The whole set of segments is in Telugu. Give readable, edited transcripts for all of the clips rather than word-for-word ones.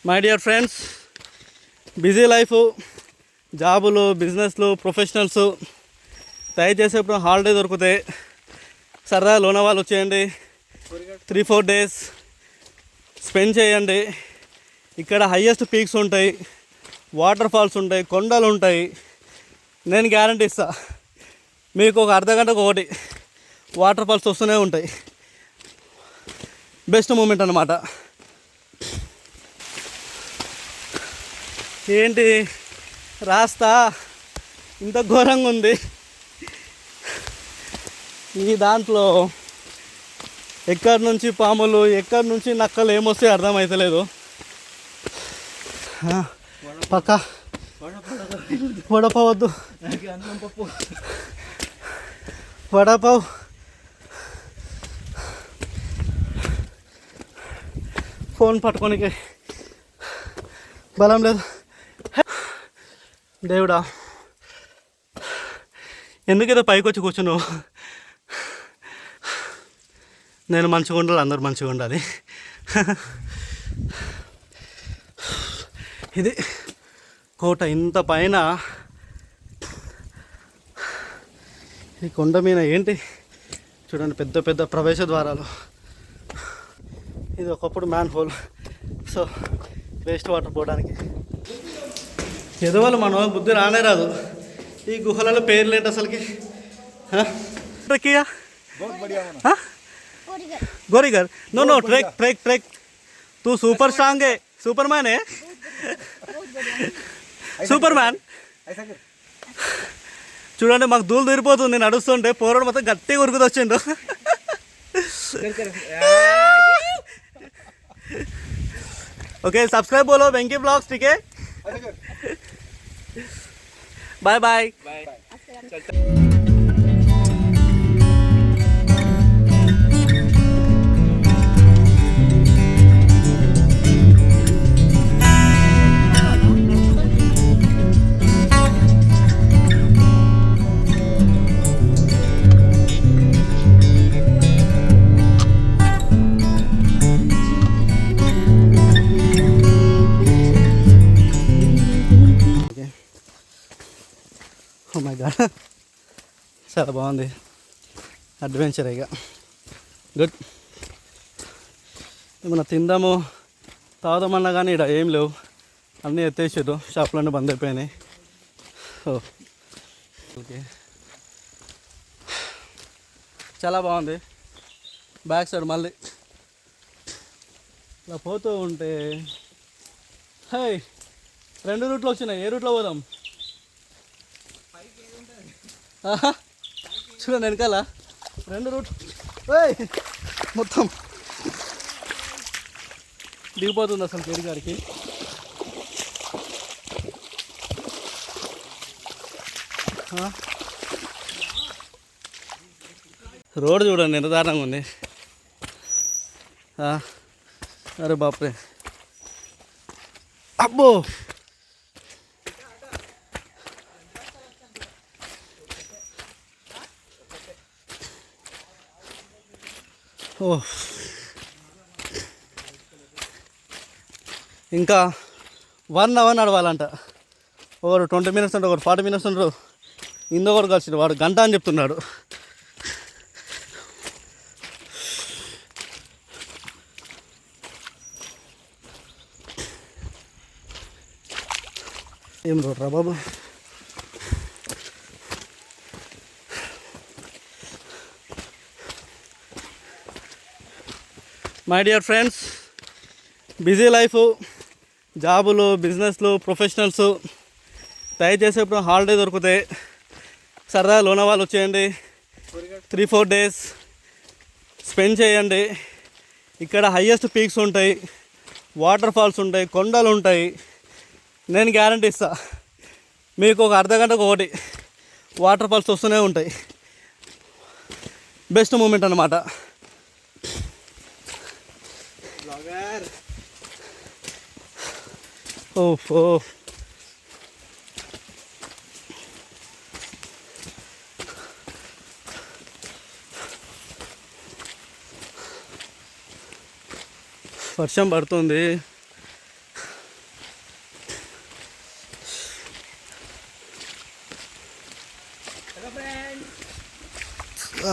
My dear friends, busy life, జాబులు, బిజినెస్లు, ప్రొఫెషనల్స్, దయచేసి ఇప్పుడు హాలిడే దొరికితే సరదా లోనావాల వచ్చేయండి. 3-4 డేస్ స్పెండ్ చేయండి. ఇక్కడ హయ్యెస్ట్ పీక్స్ ఉంటాయి, వాటర్ ఫాల్స్ ఉంటాయి, కొండలు ఉంటాయి. నేను గ్యారంటీ ఇస్తా, మీకు ఒక అర్ధగంటకు ఒకటి వాటర్ ఫాల్స్ వస్తూనే ఉంటాయి. బెస్ట్ మూమెంట్ అన్నమాట. ఏంటి రాస్తా ఇంత ఘోరంగా ఉంది. ఈ దాంట్లో ఎక్కడి నుంచి పాములు, ఎక్కడి నుంచి నక్కలు ఏమొస్తాయి అర్థమవుతలేదు. పక్క వడపావద్దు, వడపావ్ ఫోన్ పట్టుకోనికి బలం లేదు. దేవుడా, ఎందుకేదో పైకి వచ్చి కూర్చున్నావు? నేను మంచిగా ఉండాలి, అందరూ మంచిగా ఉండాలి. ఇది కోట, ఇంత పైన ఈ కొండ మీద ఏంటి చూడండి, పెద్ద పెద్ద ప్రవేశ ద్వారాలు. ఇది ఒకప్పుడు man whole, so waste water పోవడానికి. ఎదవలు మన బుద్ధి రానే రాదు. ఈ గుహలలో పేర్లు ఏంటి అసలుకి? गोरीगर no no track track track तू सुपर स्ट्रांग है, सुपरमैन है, సూపర్ మ్యాన్. చూడండి, మాకు దూలు తీరిపోతుంది నడుస్తుంటే. పోరాడు మొత్తం గట్టిగా ఉరుకుతూ వచ్చిండు. ఓకే, సబ్స్క్రైబ్ बोलो వెంకీ బ్లాగ్స్, ठीक है? Bye bye. Oh my God, చాలా బాగుంది. అడ్వెంచర్ ఇక గుడ్. ఏమన్నా తిందాము తాగుదామన్నా కానీ ఇక్కడ ఏం లేవు, అన్నీ ఎత్తేసారు, షాపులన్నీ బంద్ అయిపోయినాయి. ఓకే, చాలా బాగుంది. బ్యాక్ సైడ్ మళ్ళీ ఇలా పోతూ ఉంటే హై 2 రూట్లో వచ్చినాయి. ఏ రూట్లో పోదాం? చూడండి వెనకాల 2 రూట్ మొత్తం దిగిపోతుంది అసలు కేడిగాడికి. రోడ్ చూడండి ఎంత దారుణంగా ఉంది. అరే బాప్రే, అబ్బో ఇంకా 1 అవర్ నడవాలంట. ఒకరు 20 మినిట్స్ అంటే ఒకరు 40 మినిట్స్ ఉంటారు. ఇందొకరు కలిసి వాడు గంట అని చెప్తున్నాడు. ఏం రోడ్ రా బాబు. My dear friends, busy life, జాబులు, బిజినెస్లు, ప్రొఫెషనల్స్, దయచేసి ఇప్పుడు హాలిడే దొరికితే సరదా లోనావాల వచ్చేయండి. 3-4 డేస్ స్పెండ్ చేయండి. ఇక్కడ హయ్యెస్ట్ పీక్స్ ఉంటాయి, వాటర్ ఫాల్స్ ఉంటాయి, కొండలు ఉంటాయి. నేను గ్యారంటీ ఇస్తా, మీకు ఒక అర్ధగంటకు ఒకటి వాటర్ ఫాల్స్ వస్తూనే ఉంటాయి. బెస్ట్ మూమెంట్ అన్నమాట. ఓహో, వర్షం పడుతుంది. ఓ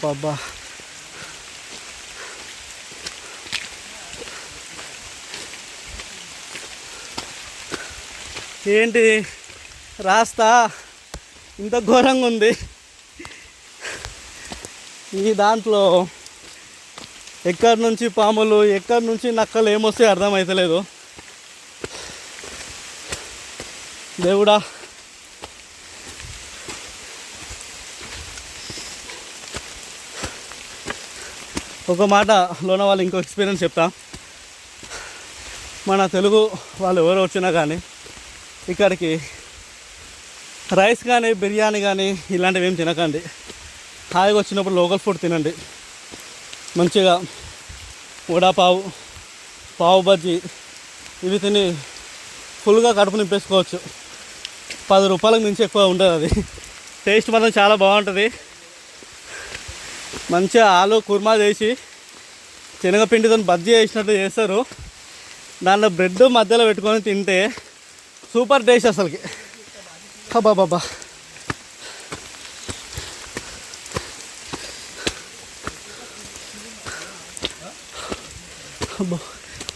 బాబా ఏంటి రాస్తా ఇంత ఘోరంగా ఉంది. ఈ దాంట్లో ఎక్కడి నుంచి పాములు ఎక్కడి నుంచి నక్కలు ఏమొస్తాయో అర్థమవుతలేదు. దేవుడా, ఒక మాట లోనవాళ్ళు ఇంకో ఎక్స్పీరియన్స్ చెప్తా. మన తెలుగు వాళ్ళు ఎవరు వచ్చినా కానీ ఇక్కడికి రైస్ కానీ బిర్యానీ కానీ ఇలాంటివి ఏం తినకండి. హాయిగా వచ్చినప్పుడు లోకల్ ఫుడ్ తినండి. మంచిగా వడాపావు, పావు బజ్జీ ఇవి తిని ఫుల్గా కడుపు నింపేసుకోవచ్చు. 10 రూపాయలకు మించి ఎక్కువ ఉంటుంది. అది టేస్ట్ మాత్రం చాలా బాగుంటుంది. మంచిగా ఆలు కుర్మా చేసి శనగపిండితో బజ్జీ వేసినట్టు చేస్తారు. దాంట్లో బ్రెడ్ మధ్యలో పెట్టుకొని తింటే సూపర్ టేస్ట్ అసలుకి. బాబా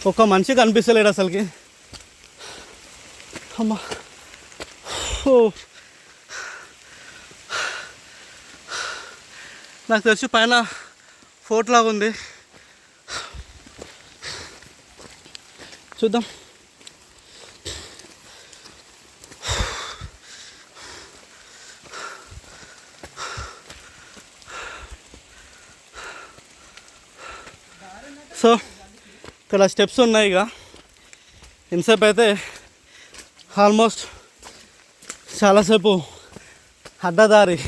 ఒక్క మనిషి కనిపిస్తలేడు అసలుకి. అమ్మా నాకు తెలిసి పైన ఫోర్ట్ లాగా ఉంది, చూద్దాం. సో ఇక్కడ స్టెప్స్ ఉన్నాయి. ఇక ఇంతసేపు అయితే ఆల్మోస్ట్ చాలాసేపు అడ్డదారి,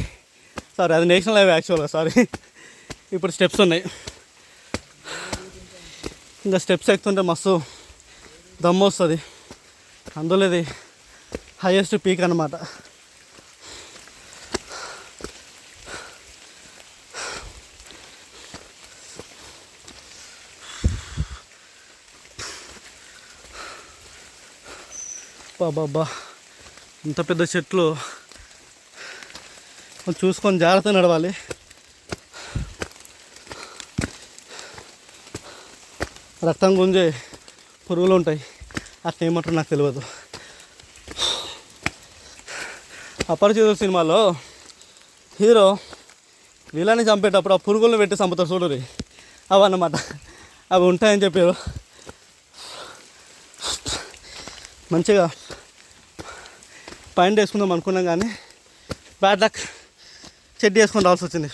సారీ అది నేషనల్ హైవే యాక్చువల్గా, సారీ. ఇప్పుడు స్టెప్స్ ఉన్నాయి. ఇంకా స్టెప్స్ ఎక్కుతుంటే మస్తు దమ్ము వస్తుంది. అందులో ఇది హైయెస్ట్ పీక్ అన్నమాట. బాబా ఇంత పెద్ద చెట్లు చూసుకొని జాగ్రత్తగా నడవాలి. రక్తం గుంజే పురుగులు ఉంటాయి, అట్లా ఏమంటారు నాకు తెలియదు. అపరిచితుడు సినిమాలో హీరో వీళ్ళని చంపేటప్పుడు ఆ పురుగులను పెట్టి చంపుతారు చూడరి, అవి అన్నమాట. అవి ఉంటాయని చెప్పారు. మంచిగా పైన వేసుకుందాం అనుకున్నాం కానీ బ్యాడ్ లక్, చెడ్డీ వేసుకొని రావాల్సి వచ్చింది.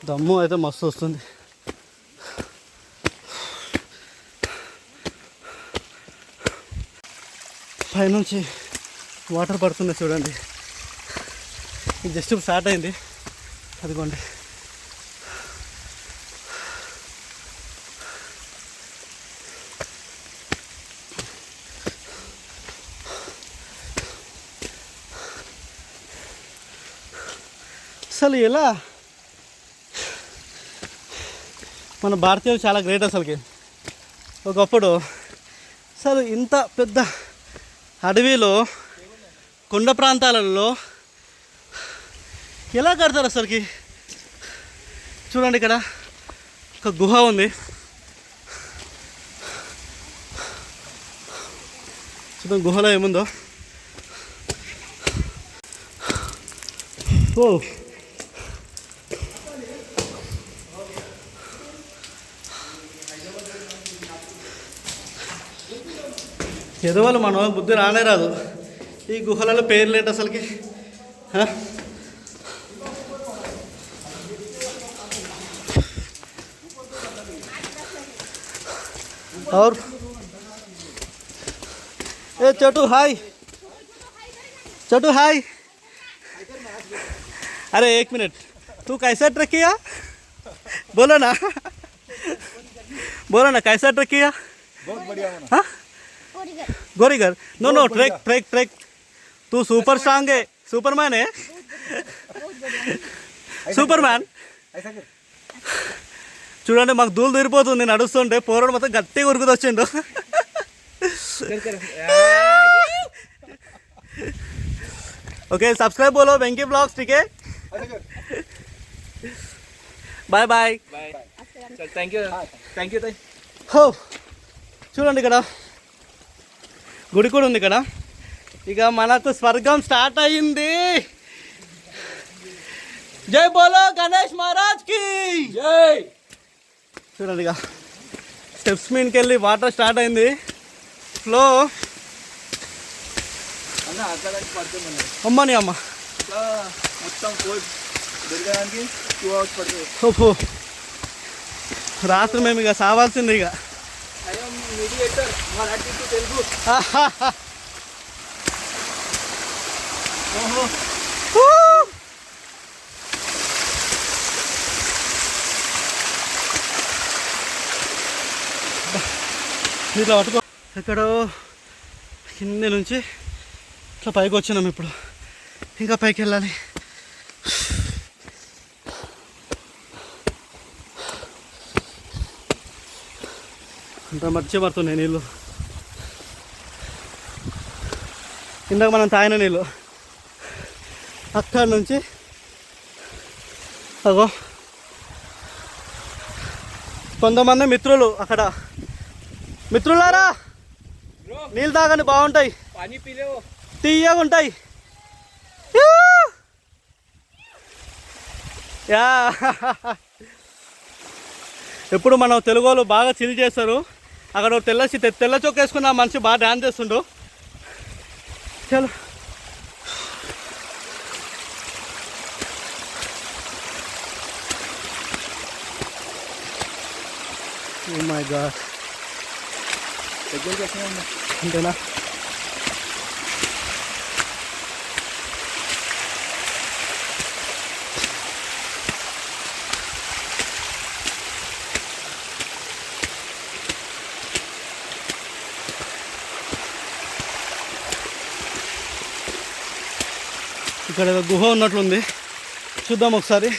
దమ్ము అయితే మస్తు వస్తుంది. పైనుంచి వాటర్ పడుతుంది చూడండి. ఇది జస్ట్ స్టార్ట్ అయింది, అదిగోండి. అసలు ఎలా మన భారతీయులు చాలా గ్రేట్ అసలుకి. ఒకప్పుడు అసలు ఇంత పెద్ద అడవిలో కొండ ప్రాంతాలలో ఎలా కడతారు అసలుకి? చూడండి, ఇక్కడ ఒక గుహ ఉంది. చూద్దాం గుహలో ఏముందో. ఓ ఎదవాళ్ళు మన బుద్ధి రానే రాదు. ఈ గుహలలో పేర్లు ఏంటి అసలుకి? और ए छोटू हाय, छोटू हाय. अरे 1 मिनट, तू कैसा ट्रक किया? बोलो ना, बोलो ना, कैसा ट्रक किया? बहुत बढ़िया बना। हाँ, गोरीगर, no no, track track track, तू सुपर स्ट्रांग है, सुपरमैन है, సూపర్ ऐसा कर। చూడండి మాకు దూలు దూరిపోతుంది నడుస్తుంటే, పోరాడు మొత్తం గట్టిగా ఉరుకుతూ వచ్చిండు. ఓకే, సబ్స్క్రైబ్ బోలో వెంకీ బ్లాగ్స్, ठीक है, ऐसा कर। Bye bye. Thank you thank you. హో, చూడండి ఇక్కడ గుడి కూడా ఉంది ఇక్కడ. ఇక మనకు స్వర్గం స్టార్ట్ అయ్యింది. జై బోలో గణేష్ మహారాజ్ కి जय। చూడండి ఇక స్టెప్స్ మీదకి వెళ్ళి వాటర్ స్టార్ట్ అయింది, ఫ్లో. అన్న అక్కడ పడుతుంది అమ్మని అమ్మ, ఇట్లా మొత్తం కోడ్ దొరకడానికి 2 hours పడుతుంది. ఓహో, రాత్రి మేము ఇక సావాల్సింది ఇక. I am mediator, Marathi to Telugu. ఓహో, ఇట్లా పట్టుకో. ఎక్కడో కింద నుంచి ఇట్లా పైకి వచ్చినాం. ఇప్పుడు ఇంకా పైకి వెళ్ళాలి. అంత మర్చి పడుతున్నాయి నీళ్ళు. ఇందాక మనం తాగిన నీళ్ళు అక్కడి నుంచి అగో కొంతమంది మిత్రులు అక్కడ. మిత్రులారా, నీళ్ళు తాగండి, బాగుంటాయి, పానీ పీలేవో, తీయగా ఉంటాయి. యా, ఎప్పుడు మనం తెలుగు వాళ్ళు బాగా చిల్ చేస్తారు. అక్కడ తెల్ల చొక్క వేసుకున్న మనిషి బాగా డ్యాన్స్ చేస్తుండు. చలో, ఓ మై గాడ్, దగ్గరికి వచ్చినా అంతేనా? ఇక్కడ ఏదో గుహ ఉన్నట్లుంది, చూద్దాం ఒకసారి.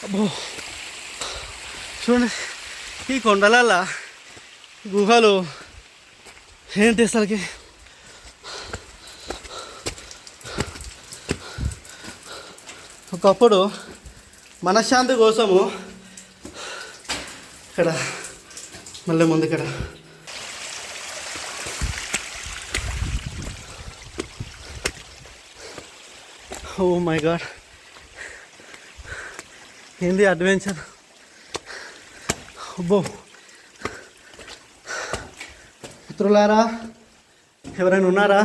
అబ్బో, చూడండి ఈ కొండలల్ల గుహలు ఏంటి అసలుకి. ఒకప్పుడు మనశ్శాంతి కోసము ఇక్కడ మళ్ళీ ముందు ఇక్కడ ఓ మై గాడ్, ఏంది అడ్వెంచర్. అబ్బో, మిత్రులారా ఎవరైనా ఉన్నారా?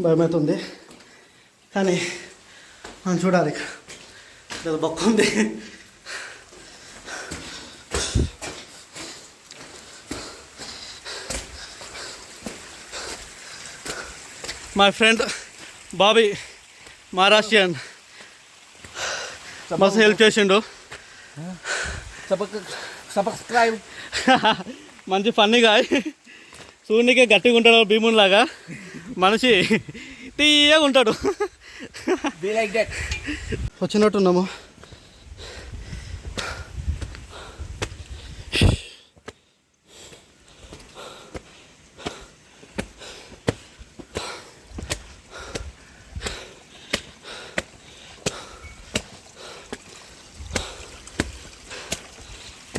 భయమవుతుంది, కానీ మనం చూడాలి. ఇక్కడ బొక్క ఉంది. మై ఫ్రెండ్ బాబీ, మహారాష్ట్రియన్, మస్తు హెల్ప్ చేసిండు. సబ్స్క్రైబ్. మంచి ఫన్నీగా, సూర్యునికే గట్టిగా ఉంటాడు భీముని లాగా, మనిషి తీయగా ఉంటాడు. Be like that. వచ్చినట్టున్నాము.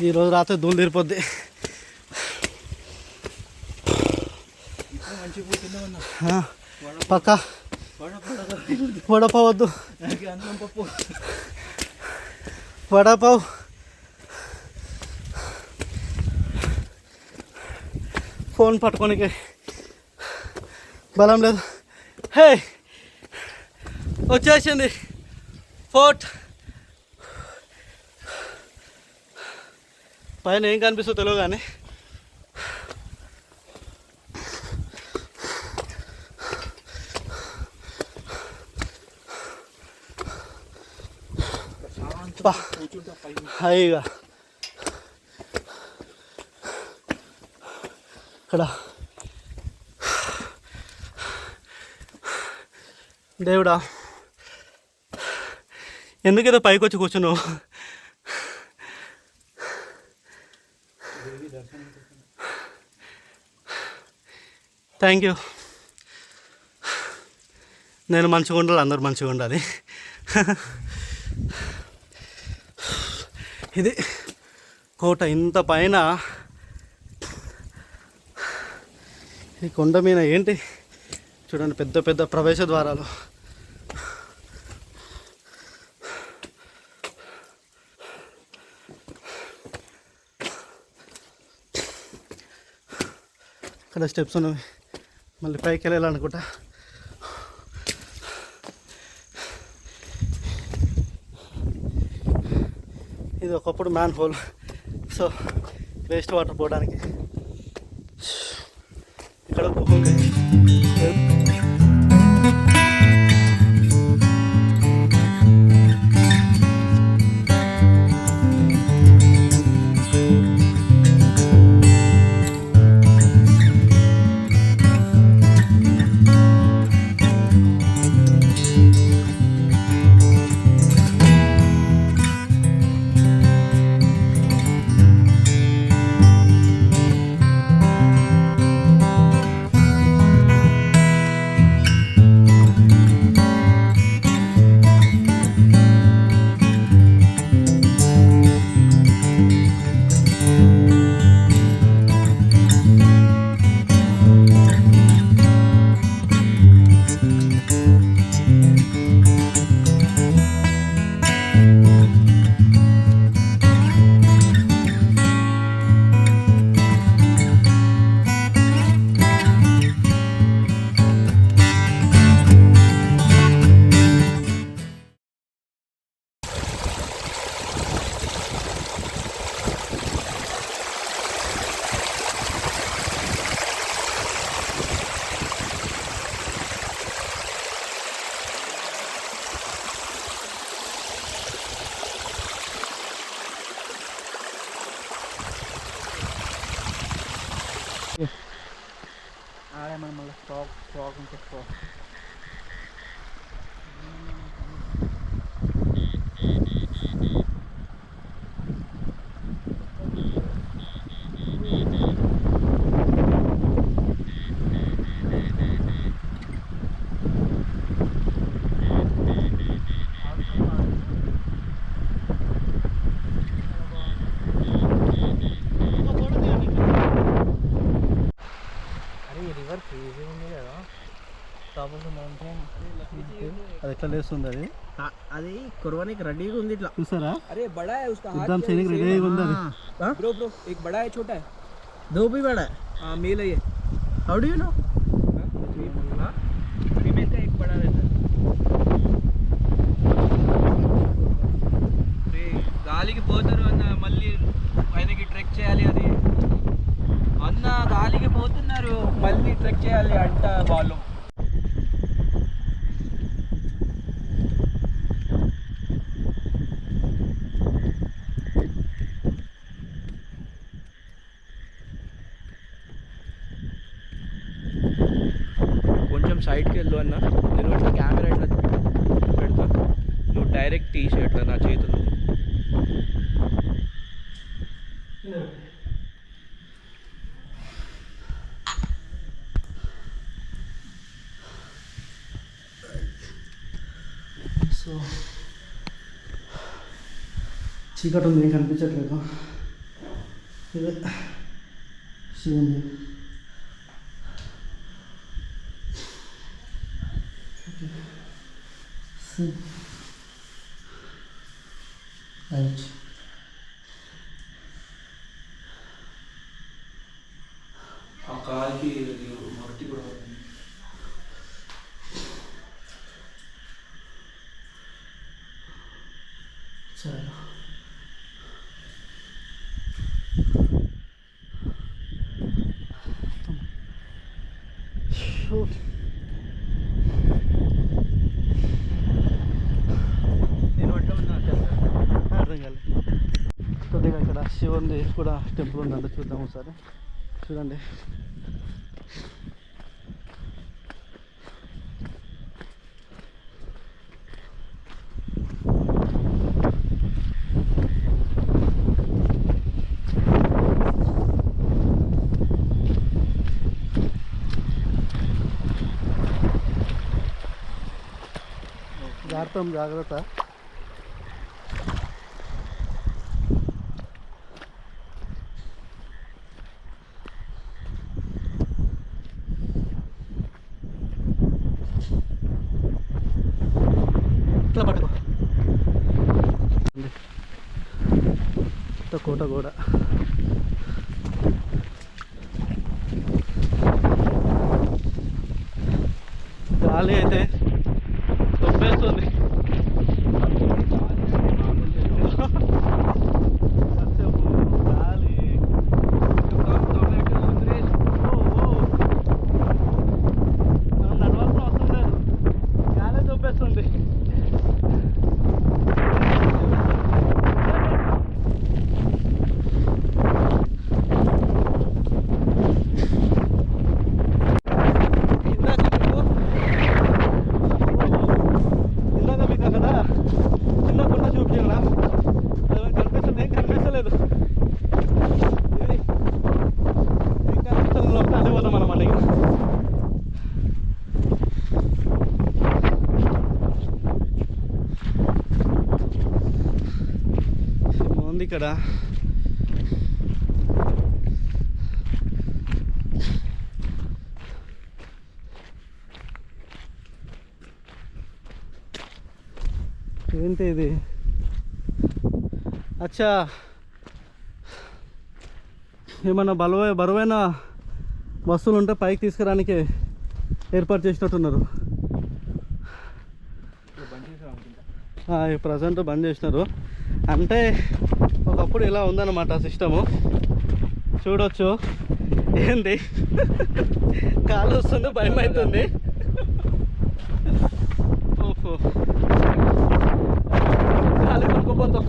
ఈరోజు రాత్రి దూలు తీరిపోద్ది. మంచి పోతున్నా పక్క వడపావ్ వద్దు, అన్నం పప్పు, వడపావ్. ఫోన్ పట్టుకోనికి బలం లేదు. హే, వచ్చేసింది ఫోర్ట్. పైన ఏం కనిపిస్తుందో తెలియదు కానీ హాయిగా ఇక్కడ దేవుడా ఎందుకేదో పైకి వచ్చి కూర్చున్నావు? Thank you. నేను మంచిగా ఉండాలి, అందరూ మంచిగా ఉండాలి. ఇది కోట ఇంత పైన, ఈ కొండ మీద ఏంటి చూడండి, పెద్ద పెద్ద ప్రవేశ ద్వారాలు. ఇక్కడ స్టెప్స్ ఉన్నవి, మళ్ళీ పైకి వెళ్ళాలనుకుంటా. ఇది ఒకప్పుడు man whole, so waste water పోవడానికి. ఇక్కడ గుహ ఉంది. మళ్ళీ స్టాక్ ఇంకా స్టాక్. అది ఎట్లా లేస్తుంది? అది కుర్బానికి రెడీగా ఉంది ఇట్లా, చూసారా? अरे बड़ा है उसका हाथ, एकदम सैनिक रेडी ఉంది అది. ब्रो ब्रो एक बड़ा है छोटा है? दो भी बड़ा है. हाँ मेल है ये. How do you know? Female का एक बड़ा रहता है. గాలికి పోతారు అన్న, మళ్ళీ పైనకి ట్రెక్ చేయాలి. అది అన్న గాలికి పోతున్నారు, మళ్ళీ ట్రెక్ చేయాలి అంట వాళ్ళు. కొంచెం సైడ్కి వెళ్ళు అన్న, నేను ఇట్లా కెమెరా ఇట్లా పెడతా, నువ్వు డైరెక్ట్ టీ షర్ట్ నా చేతులు. సో చీకటి ఉంది, ఏం కనిపించట్లేదు. ఇదే శివుంది. రైట్, ఆ కాలికి మట్టి కూడా సరే. నేను అట్లా ఉన్నా శివుని కూడా టెంపుల్ ఉందంటే చూద్దాం ఒకసారి. చూడండి, జాగ్రత్త. ఇట్లా పట్టుకో. కోట కూడా గాలి అయితే తొప్పేస్తుంది. గాలి మనం నడవాల్సిన అవసరం లేదు, గాలి తొప్పేస్తుంది. ఇక్కడ ఏంటి ఇది? అచ్చా, ఏమన్నా బరువైన వస్తువులు ఉంటే పైకి తీసుకురానికి ఏర్పాటు చేసినట్టున్నారు. ప్రజెంట్ బంద్ చేసినారు. అంటే ఒకప్పుడు ఇలా ఉందన్నమాట సిస్టము. చూడొచ్చు. ఏంటి కాలు వస్తుంది, భయం అవుతుంది. ఓహో, గాలి కొనుక్కోపోతాం.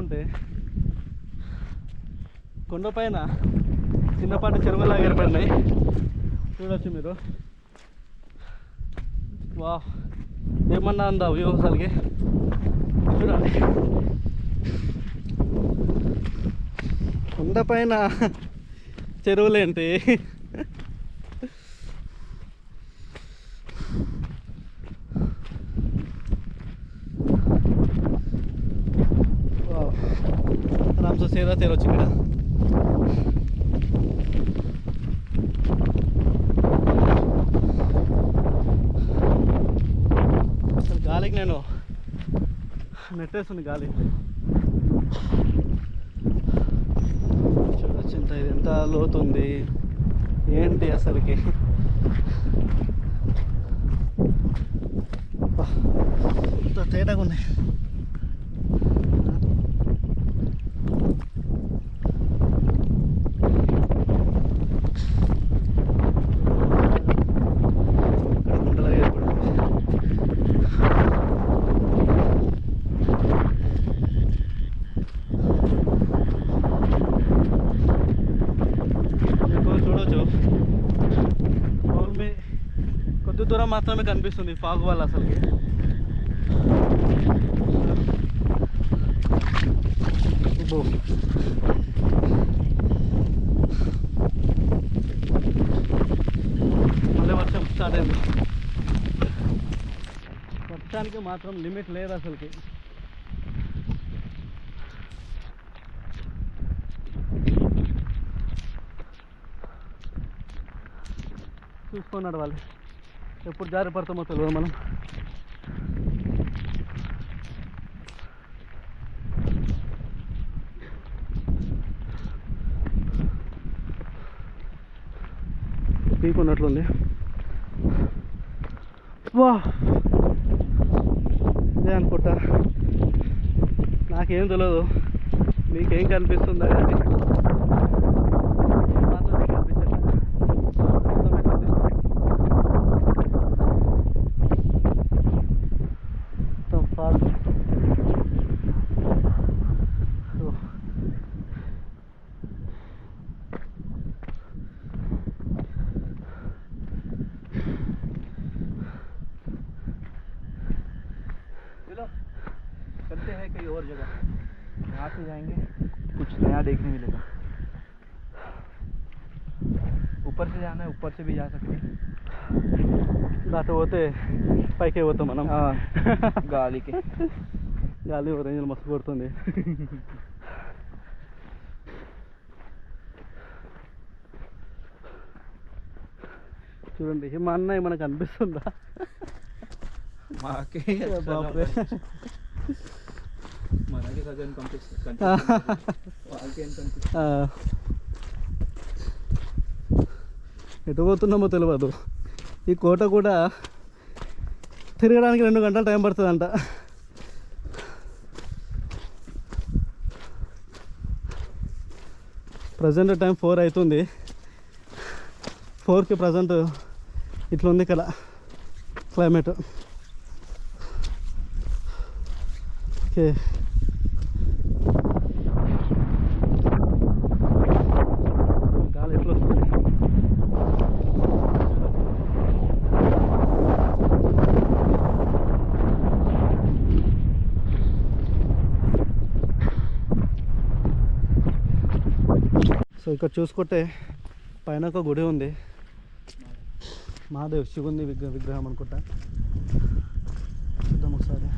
ఉంటే కొండపైన చిన్నపాటి చెరువులాగా ఏర్పడినాయి. చూడొచ్చు మీరు. వా, ఏమన్నా ఉందా వ్యూ అసలుకి? చూడండి, కొండపైన చెరువులేంటి? ఆరామ్సే సేదా తేరొచ్చు ఇక్కడ. గాలికి నేను నెట్టేస్తుంది గాలి. చూడొచ్చు ఇంత, ఇది ఎంత లోతుంది ఏంటి అసలుకి. ఇంత తేటగా ఉన్నాయి. కొద్ది దూరం మాత్రమే కనిపిస్తుంది ఫాగ్ వల్ల అసలుకి. మళ్ళీ వర్షం స్టార్ట్ అయింది. వర్షానికి మాత్రం లిమిట్ లేదు అసలుకి. చూసుకున్నాడు వాళ్ళు, ఎప్పుడు జారి పడతామో తెలియదు మనం. పీకున్నట్లుంది. వా, ఇదే అనుకుంటా. నాకేం తెలియదు, మీకేం కనిపిస్తుందా కానీ మాత్రం కనిపించట్లేదు. कोई और जगह, यहाँ से जाएंगे कुछ नया देखने मिलेगा। ऊपर से जाना है, ऊपर से भी जा सकते हैं। దాటి పోతే పైకి పోతాం మనం. గాలికి గాలి రేంజ్లో మస్తు కొడుతుంది. చూడండి మా అన్నయ్య మనకు అనిపిస్తుందా? మాకే బాపురే. మనకి సగం కనిపిస్తుంది, వాళ్ళకేం కనిపిస్తుంది. ఎటు పోతున్నామో తెలియదు. ఈ కోట కూడా తిరగడానికి 2 గంటలు టైం పడుతుందంట. ప్రజెంట్ టైం 4 అవుతుంది. 4కి ప్రజెంట్ ఇట్లుంది ఇక్కడ క్లైమేట్. ఓకే, గాలి ఎట్లా వస్తుంది. సో ఇక్కడ చూసుకుంటే పైన ఒక గుడి ఉంది, మహాదేవ్ శివుని విగ్రహం అనుకుంటా. చూద్దాం ఒకసారి.